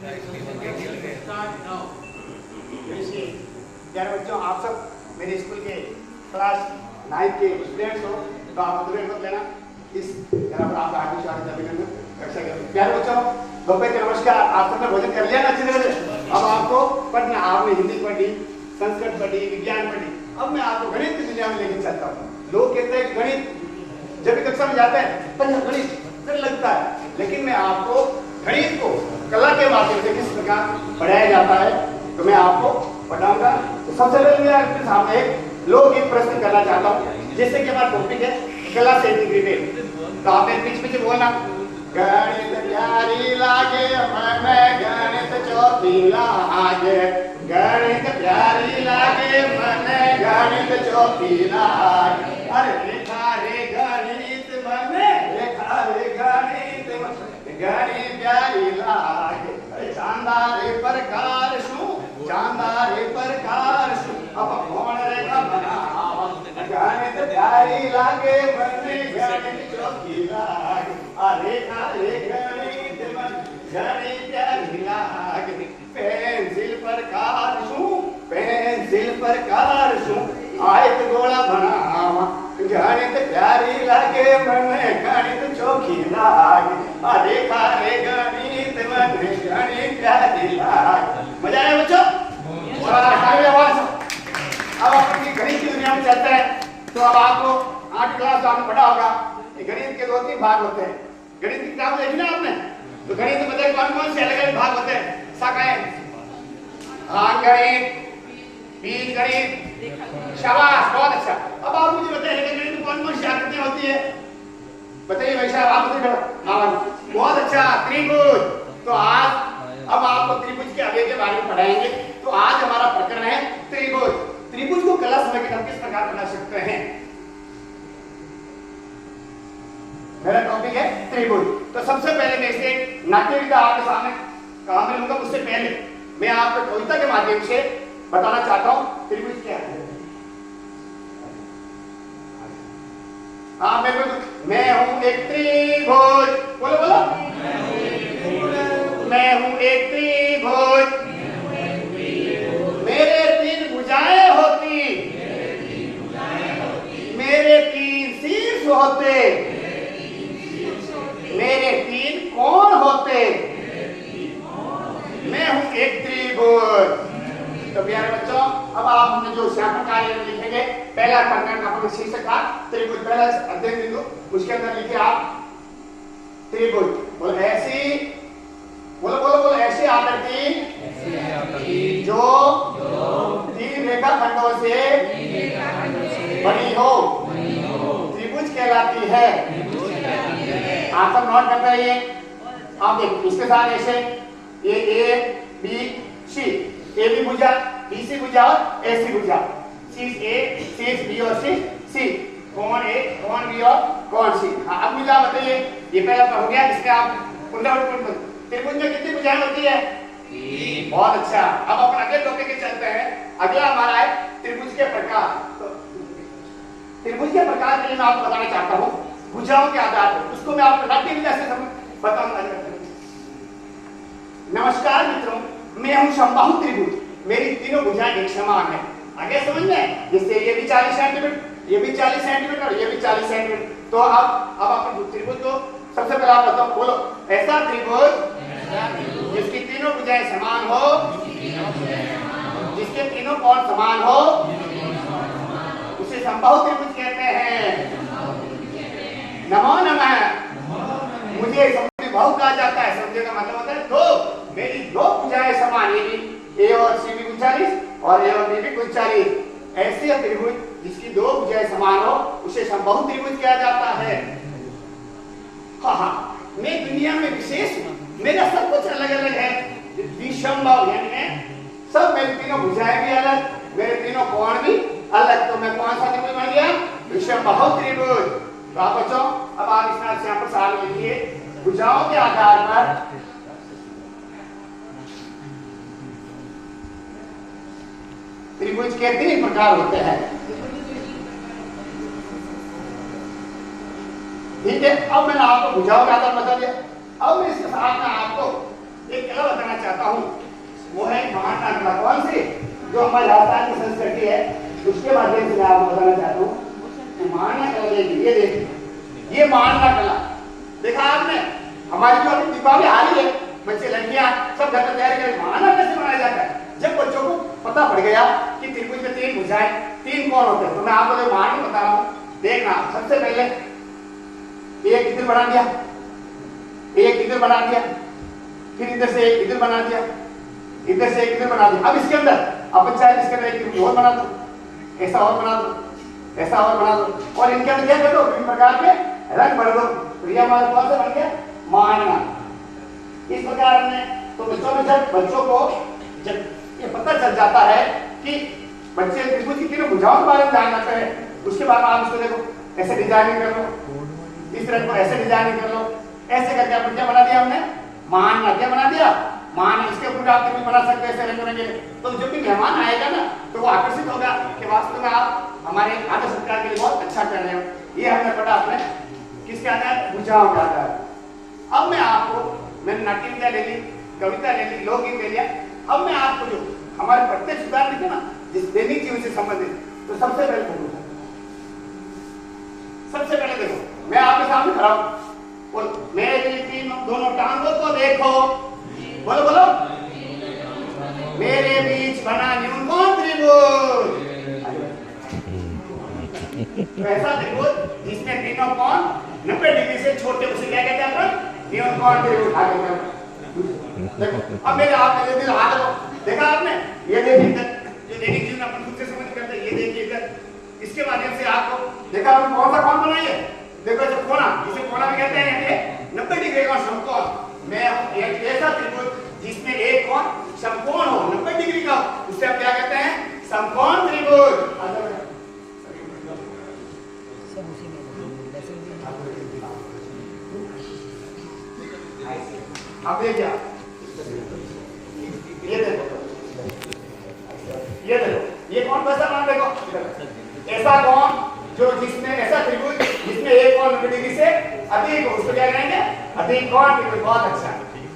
प्यारे बच्चों, आप सब मेरे स्कूल के क्लास 9 के स्टूडेंट्स हो, तो आप अधूरे मत लेना। इस आप आगे स्वागत अभिनंदन कक्षा के। प्यारे बच्चों, दोपहर के नमस्कार। आप सबने भोजन कर लिया ना अच्छी तरह से? अब आपको पढ़ना, आपने हिंदी पढ़ी, संस्कृत पढ़ी, विज्ञान पढ़ी, अब मैं आपको गणित की दुनिया में लेके चलता हूँ। लोग कहते हैं गणित जब भी कक्षा में जाते हैं पर गणित डर लगता है, लेकिन मैं आपको गणित को कला के माध्यम से किस प्रकार पढ़ाया जाता है तो मैं आपको बताऊंगा। तो सबसे पहले मैं आपके सामने एक लोकगीत प्रस्तुत करना चाहता हूँ, जैसे कि हमारा टॉपिक है कला से इंटीग्रेटेड। तो आपने पीछे पीछे बोलना, गणित प्यारी लागे मन गणित चौथी लागे, गणित प्यारी लागे मन गणित चौथी लागे। अरे रेखा रे गणित मन, रेखा रे गणित मन गणित प्यारी लागे। चांदारे प्रकार शू, चांदारे प्रकार शू, अब कौन रेखा बनावा, गणित प्यारी लागे मन गणित चौथी लागे। रेखा रे गणित मन गणित प्यारी लागे। पेंसिल प्रकार शू, पेंसिल प्रकार शू, आयत गोला बनावा, गणित प्यारी लागे मन गणित चौकी लागे। रेखा रे गणित मन गणित प्यारी लागे। मजा आया बच्चों? अब अपनी गणित की दुनिया में चलते हैं। तो अब आपको 8 क्लास आपने पढ़ा होगा, गणित के 2-3 भाग होते हैं। गणित की किताब देखी ना आपने? तो गणित में बताइए कौन कौन से अलग अलग भाग होते हैं? शाखाएं, गणित, बीजगणित, शाबाश, बहुत अच्छा। अब आप मुझे बताइए गणित में कौन कौन सी आकृतियां होती है? बताइए भाई साहब, आप बताइए। बहुत अच्छा, त्रिभुज। तो आज अब आपको त्रिभुज के आगे के बारे में पढ़ाएंगे। तो आज हमारा प्रकरण है त्रिभुज। त्रिभुज को कला समय के हम किस प्रकार बना सकते हैं? मेरा टॉपिक है त्रिभुज। तो सबसे पहले मैं इसे नाट्य विधा आपके सामने कहा मिलूंगा, उससे पहले मैं आपको कविता के माध्यम से बताना चाहता हूं त्रिभुज क्या है। हाँ, मैं हूं एक त्रिभुज, बोलो बोलो, मैं हूं एक त्रिभुज, मेरे 3 भुजाएं होती, मेरे 3 शीर्ष होते, मेरे 3 कोण होते, मैं हूं एक त्रिभुज। तो प्यारे बच्चों, अब आप हमने जो श्याम कार्य लिखेंगे, पहला प्रकरण का शीर्षक था त्रिभुज, पहला अध्ययन बिंदु, उसके अंदर लिखे आप त्रिभुज। बोलो ऐसी, बोलो बोलो बोलो, ऐसी आकृति जो 3 रेखाखंडों से बनी हो त्रिभुज कहलाती है। आप सब नोट कर रहे हैं? आप देखिए इसके साथ ऐसे ये A B C, A B भुजा, बी सी भुजा और ए सी भुजा, शीर्ष ए, शीर्ष बी और शीर्ष सी, कोण ए, कोण बी और कोण सी। हाँ, अब मुझे आप बताइए, ये पहला हो गया, इसका आप पुनरावृत्ति। त्रिभुज में कितनी भुजाएं होती है? 3। बहुत अच्छा। अब अपन अगले टॉपिक पे चलते हैं। अगला हमारा है त्रिभुज के प्रकार। तो त्रिभुज के प्रकार के लिए मैं आपको बताना चाहता हूँ भुजाओं के आधार पर, उसको मैं आपको नाट्य विधा से बताऊंगा। नमस्कार मित्रों, मैं हूं समबाहु त्रिभुज, मेरी तीनों भुजाएं एक समान है। आगे समझ में? जैसे ये भी 40 सेंटीमीटर, ये भी 40 सेंटीमीटर और ये भी 40 सेंटीमीटर। तो अब अपन त्रिभुज को सबसे पहले आप बताओ, बोलो ऐसा त्रिभुज जिसकी तीनों भुजाएं समान हो, जिसके तीनों कोण समान हो, उसे समबाहु त्रिभुज कहते हैं। नमो नमः। मुझे समबाहु कहा जाता है। समझे का मतलब होता है दो, मेरी 2 भुजाएं समान, ये भी ए और सी भी 39 और ए और बी भी 39। ऐसे त्रिभुज जिसकी 2 भुजाएं समान हो उसे समबाहु त्रिभुज कहा जाता है। हाँ हाँ, मैं दुनिया में विशेष हूँ, मेरा सब कुछ अलग अलग है। विषमबाहु यानी सब, मेरी तीनों भुजाएं भी अलग, मेरे तीनों कोण भी अलग। तो मैं कौन सा त्रिभुज बन गया? विषमबाहु त्रिभुज। तो आप बच्चों, अब आप इस तरह से यहाँ पर साल लिखिए, भुजाओं के आधार पर त्रिभुज के 3 प्रकार होते हैं। ठीक है, अब मैंने आपको भुजाओं का आधार बता दिया। अब इसके साथ में आपको एक कला बताना चाहता हूँ, वो है मानना कला। कौन सी? जो हमारी राजस्थान की संस्कृति है, उसके माध्यम से मैं आपको बताना चाहता हूँ मानना कला। देखिए, ये देखिए, ये मानना कला देखा आपने। हमारी जो अभी दीपावली आ रही है, बच्चे लड़कियां सब घर में तैयारी करें। मानना कैसे मनाया जाता है? जब बच्चों को पता पड़ गया कि त्रिभुज में 3 भुजाएं, 3 कोण होते हैं, तो मैं आपको मान बता रहा हूँ। देखना, सबसे पहले एक इधर बना दिया, एक इधर बना दिया, फिर इधर से एक इधर बना दिया, इधर से एक इधर बना दिया। अब इसके अंदर अपन चाहे इसके अंदर एक त्रिभुज और बना दो, ऐसा और बना दो, ऐसा और बना दो, और इनके अंदर क्या कर दो? विभिन्न प्रकार के रंग भर दो। तो ये हमारे कौन सा बन गया? मानना। इस प्रकार में तो बच्चों को जब ये पता चल जाता है कि बच्चे त्रिभुज की 3 भुजाओं के बारे में जानना चाहे, उसके बाद आप इसको देखो ऐसे डिजाइनिंग कर लो, इस तरह को ऐसे डिजाइनिंग कर लो, ऐसे करके अपन क्या बना दिया? हमने मानना। क्या बना दिया? मान। इसके ऊपर आप त्रिभुज बना सकते हैं ऐसे रंग बिरंगे। तो जब भी मेहमान आएगा ना, तो वो आकर्षित होगा कि वास्तव में आप हमारे आदर सत्कार के लिए बहुत अच्छा कर रहे हो। ये हमने पढ़ा अपने किसके आधार? भुजाओं के आधार। अब मैं आपको, मैंने नाट्य विद्या ले ली, कविता ले ली, लोकगीत ले लिया। अब मैं आपको जो हमारे प्रत्यक्ष उदाहरण दिखे ना, जिस दैनिक जीवन से संबंधित, तो सबसे पहले देखो, सबसे पहले देखो, मैं आपके सामने खड़ा हूं, बोल मेरी 3 दोनों टांगों को देखो, बोलो बोलो, मेरे बीच बना न्यूनकोण त्रिभुज। तो ऐसा त्रिभुज जिसमें तीनों कोण 90 डिग्री से छोटे, उसे क्या कहते हैं अपन? न्यूनकोण त्रिभुज। आगे देखो, अब मेरे हाथ में हाथ देखा आपने? ये देखिए, जो दैनिक जीवन अपन खुद से समझ करते हैं, ये देखिए इधर, इसके माध्यम से आपको देखा आपने कौन सा कोण बनाई है? देखो जो कोना, इसे कोना भी कहते हैं। ये 90 डिग्री का समकोण। मैं एक ऐसा त्रिभुज जिसमें एक कोण समकोण हो 90 डिग्री का, उसे हम क्या कहते हैं? समकोण त्रिभुज। अब देखिए, ये देखो, ये देखो, ये कौन कैसा मान? देखो ऐसा कौन जो जिसमें ऐसा त्रिभुज जिसमें एक कोण 90 डिग्री से अधिक हो, उसको क्या कहेंगे? अधिक कोण त्रिभुज। बहुत अच्छा,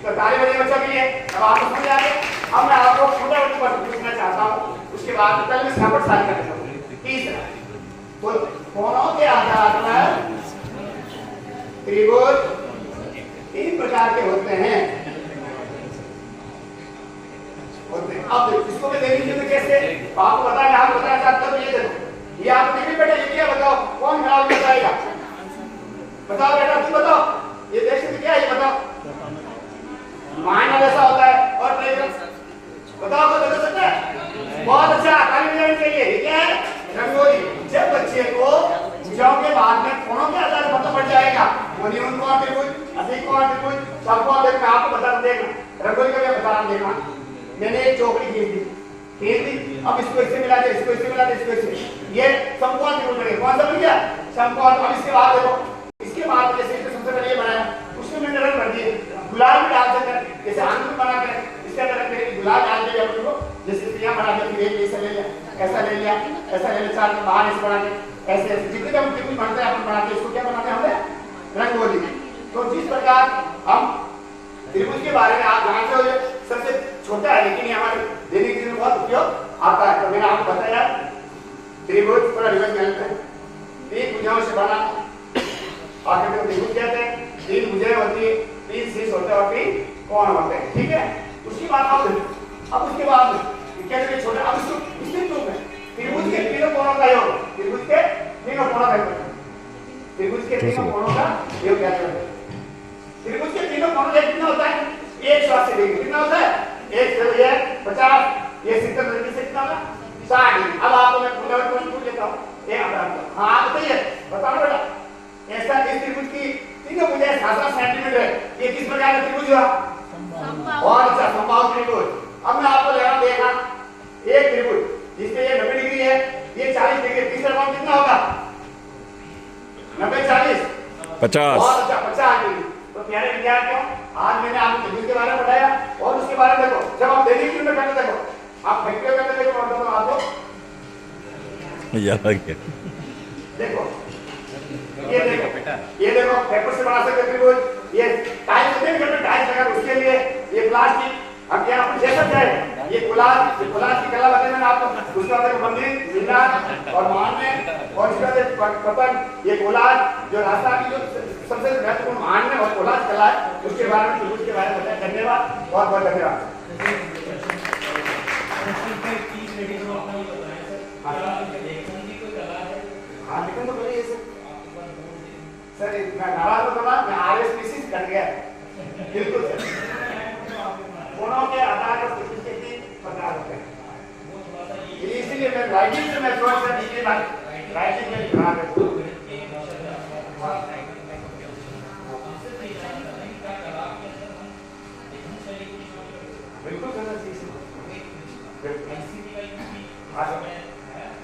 तो ताली बजाइए बच्चों के लिए। अब आपको समझ आ गया। अब मैं आपको छोटा प्रश्न पूछना चाहता हूँ, उसके बाद कल मैं स्नापट सारी कर देता हूँ। तीसरा, तो कोणों के आधार पर त्रिभुज 3 प्रकार के होते हैं। अब इसको मैं देखिए तो कैसे आपको बताया, आप बताना चाहते हो। ये देखो, ये आप देखिए बेटा, ये क्या बताओ? कौन खड़ा होकर बताएगा? बताओ बेटा, तुम बताओ, ये देख सकते क्या? ये बताओ, मानना जैसा होता है और बताओ, को बता सकते हैं? बहुत अच्छा, ताली बजाने के लिए। ये क्या है? रंगोली। जब बच्चे को भुजाओं के बाद में कोणों के आधार पर पता पड़ जाएगा, वो न्यूनकोण त्रिभुज, अधिक कोण त्रिभुज, समकोण त्रिभुज, मैं आपको बता देगा। रंगोली का भी बता देगा। मैंने एक चौकड़ी खींच दी, अब इसको इससे मिला दे, इसको इससे मिला दे, इसको इससे, ये समकोण त्रिभुज बन गया। कौन सा बन गया? समकोण। अब इसके बाद देखो, इसके बाद जैसे सबसे पहले ये बनाया, उसमें मैंने रंग भर दिए, गुलाल भी डाल सकते हैं, जैसे आंगन बना कर इसके अंदर रंग करके गुलाल डाल दिया अपन को, जैसे यहाँ बना दिया, फिर ऐसा ले लिया, ऐसा ले लिया, ऐसा ले लिया, 4 में बाहर ऐसे बना के, ऐसे जितने हम त्रिभुज बनते हैं अपन बनाते हैं, इसको क्या बनाते हैं हमने? रंगोली। तो जिस प्रकार हम त्रिभुज के बारे में आप जानते हो, सबसे छोटा है लेकिन ये हमारे दैनिक जीवन में बहुत उपयोग आता है। तो मैंने आपको बताया त्रिभुज पूरा रिवर्स में है, 3 भुजाओं से बना आकृति को त्रिभुज कहते हैं। 3 भुजाएं होती है, 3 शीर्ष होते हैं और 3 कोण होते हैं। ठीक है, उसके बाद अब उसके बाद कैसे छोटे, अब इसको निश्चित रूप में त्रिभुज के 3 कोणों का योग, त्रिभुज के 3 कोणों का योग, त्रिभुज के 3 कोणों का योग क्या है? त्रिभुज के 3 कोणों का कितना होता है? 180 डिग्री। कितना होता है? 1 से 50, ये 70 डिग्री से कितना होगा? 60 डिग्री। अब आपको मैं पूछ लेता हूँ, हाँ बताइए, बताओ बेटा, ऐसा इस त्रिभुज की 3 भुजाएं 7 सेंटीमीटर है, ये किस प्रकार का त्रिभुज हुआ? बहुत अच्छा, समबाहु त्रिभुज। अब मैं आपको लगा देखा, एक त्रिभुज जिसमें ये 90 डिग्री है, ये 40 डिग्री, तीसरा कोण कितना होगा? 90 40 50। बहुत अच्छा, 50 डिग्री। तो प्यारे विद्यार्थियों, आज मैंने आपको त्रिभुज के बारे में बताया, और उसके बारे में देखो, जब आप दैनिक जीवन में करते देखो, आप फैक्ट्री में करते देखो, तो आपको देखो, ये देखो, ये देखो पेपर से बना सकते त्रिभुज। ये टाइल्स होते हैं घर में, टाइल्स लगा, उसके लिए ये प्लास्टिक हम यहाँ पर देख सकते हैं, ये कोलाज की कला बताने में आपको दूसरा मंदिर मीनार और मान में और इसका पतंग, ये कोलाज जो रास्ता की जो सबसे महत्वपूर्ण मान में और कोलाज कला है उसके बारे में उसके बारे में बताया। धन्यवाद, बहुत बहुत धन्यवाद। हाँ लेकिन तो बोलिए सर मैं नाराज हो गया, मैं आरएसपीसी कट गया बिल्कुल सर। दोनों के आधार पर स्थिति प्रकार होते हैं, इसीलिए मैं राइटिंग से मैं सोच रहा थी बात राइटिंग में खराब है।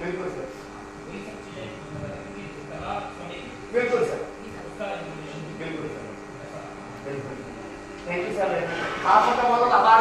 बिल्कुल सर, बिल्कुल सर, बिल्कुल सर, बिल्कुल सर, बिल्कुल। थैंक यू सर, आपका बहुत बहुत आभार।